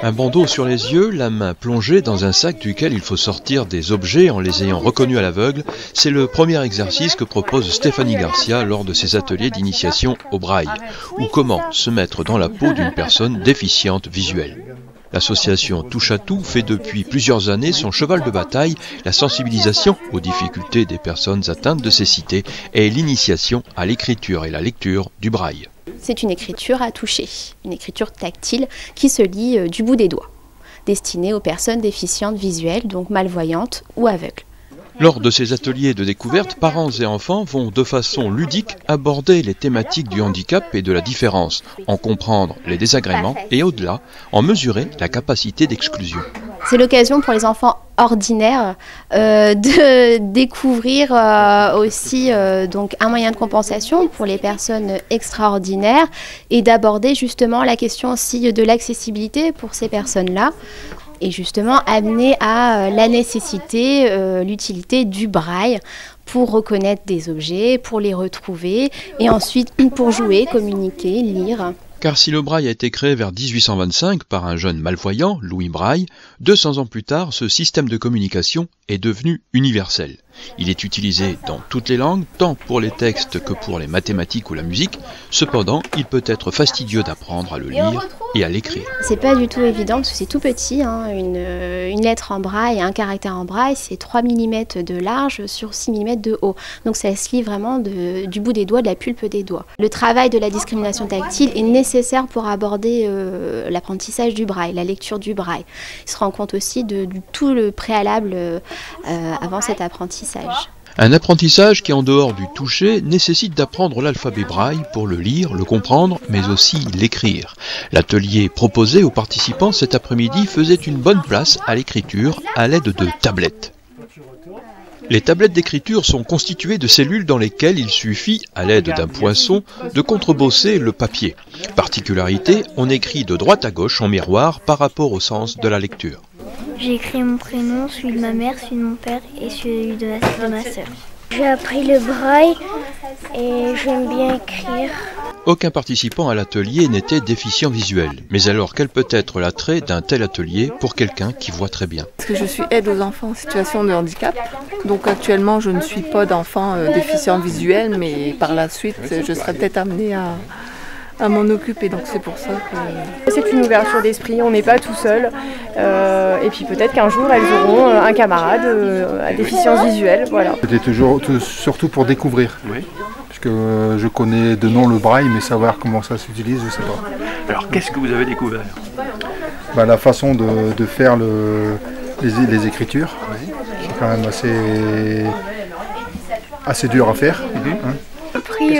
Un bandeau sur les yeux, la main plongée dans un sac duquel il faut sortir des objets en les ayant reconnus à l'aveugle, c'est le premier exercice que propose Stéphanie Garcia lors de ses ateliers d'initiation au braille, ou comment se mettre dans la peau d'une personne déficiente visuelle. L'association Touche à Tout fait depuis plusieurs années son cheval de bataille, la sensibilisation aux difficultés des personnes atteintes de cécité et l'initiation à l'écriture et la lecture du braille. C'est une écriture à toucher, une écriture tactile qui se lit du bout des doigts, destinée aux personnes déficientes visuelles, donc malvoyantes ou aveugles. Lors de ces ateliers de découverte, parents et enfants vont de façon ludique aborder les thématiques du handicap et de la différence, en comprendre les désagréments et au-delà, en mesurer la capacité d'exclusion. C'est l'occasion pour les enfants ordinaires de découvrir aussi donc un moyen de compensation pour les personnes extraordinaires et d'aborder justement la question aussi de l'accessibilité pour ces personnes-là. Et justement amener à la nécessité, l'utilité du braille pour reconnaître des objets, pour les retrouver et ensuite pour jouer, communiquer, lire. Car si le braille a été créé vers 1825 par un jeune malvoyant, Louis Braille, 200 ans plus tard, ce système de communication est devenu universel. Il est utilisé dans toutes les langues, tant pour les textes que pour les mathématiques ou la musique. Cependant, il peut être fastidieux d'apprendre à le lire et à l'écrire. C'est pas du tout évident parce que c'est tout petit, hein. Une lettre en braille, un caractère en braille, c'est 3 mm de large sur 6 mm de haut. Donc ça se lit vraiment du bout des doigts, de la pulpe des doigts. Le travail de la discrimination tactile est nécessaire pour aborder l'apprentissage du braille, la lecture du braille. Il se rend compte aussi de tout le préalable avant cet apprentissage. Un apprentissage qui, en dehors du toucher, nécessite d'apprendre l'alphabet braille pour le lire, le comprendre, mais aussi l'écrire. L'atelier proposé aux participants cet après-midi faisait une bonne place à l'écriture à l'aide de tablettes. Les tablettes d'écriture sont constituées de cellules dans lesquelles il suffit, à l'aide d'un poinçon, de contrebosser le papier. Particularité, on écrit de droite à gauche en miroir par rapport au sens de la lecture. J'ai écrit mon prénom, celui de ma mère, celui de mon père et celui de ma sœur. J'ai appris le braille et j'aime bien écrire. Aucun participant à l'atelier n'était déficient visuel. Mais alors, quel peut être l'attrait d'un tel atelier pour quelqu'un qui voit très bien? Parce que je suis aide aux enfants en situation de handicap. Donc actuellement, je ne suis pas d'enfant déficient visuel, mais par la suite, je serai peut-être amenée à m'en occuper, donc c'est pour ça que... C'est une ouverture d'esprit, on n'est pas tout seul, et puis peut-être qu'un jour elles auront un camarade à déficience visuelle, voilà. C'était surtout pour découvrir, oui. Puisque je connais de nom le braille, mais savoir comment ça s'utilise, je ne sais pas. Alors qu'est-ce que vous avez découvert? La façon de faire les écritures, oui. C'est quand même assez dur à faire. Hein. Appris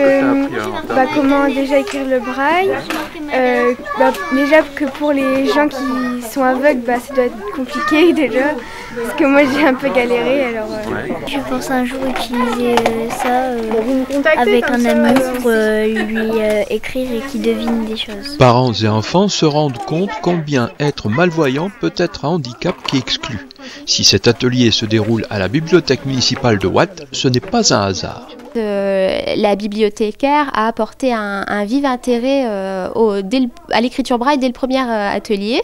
comment déjà écrire le braille. Déjà que pour les gens qui sont aveugles, ça doit être compliqué déjà, parce que moi j'ai un peu galéré. Alors, je pense un jour utiliser ça avec un ami pour lui écrire et qu'il devine des choses. Parents et enfants se rendent compte combien être malvoyant peut être un handicap qui exclut. Si cet atelier se déroule à la bibliothèque municipale de Watt, ce n'est pas un hasard. La bibliothécaire a apporté un vif intérêt à l'écriture braille dès le premier atelier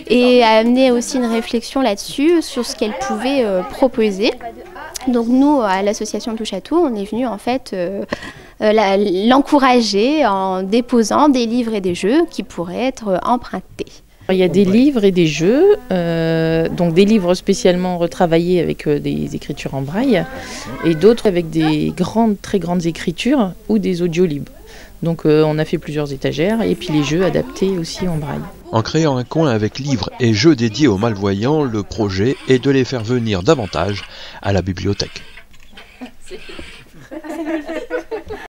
et a amené aussi une réflexion là-dessus sur ce qu'elle pouvait proposer. Donc nous, à l'association Touche à Tout, on est venu en fait l'encourager en déposant des livres et des jeux qui pourraient être empruntés. Il y a des livres et des jeux, donc des livres spécialement retravaillés avec des écritures en braille et d'autres avec des très grandes écritures ou des audios libres. Donc on a fait plusieurs étagères et puis les jeux adaptés aussi en braille. En créant un coin avec livres et jeux dédiés aux malvoyants, le projet est de les faire venir davantage à la bibliothèque.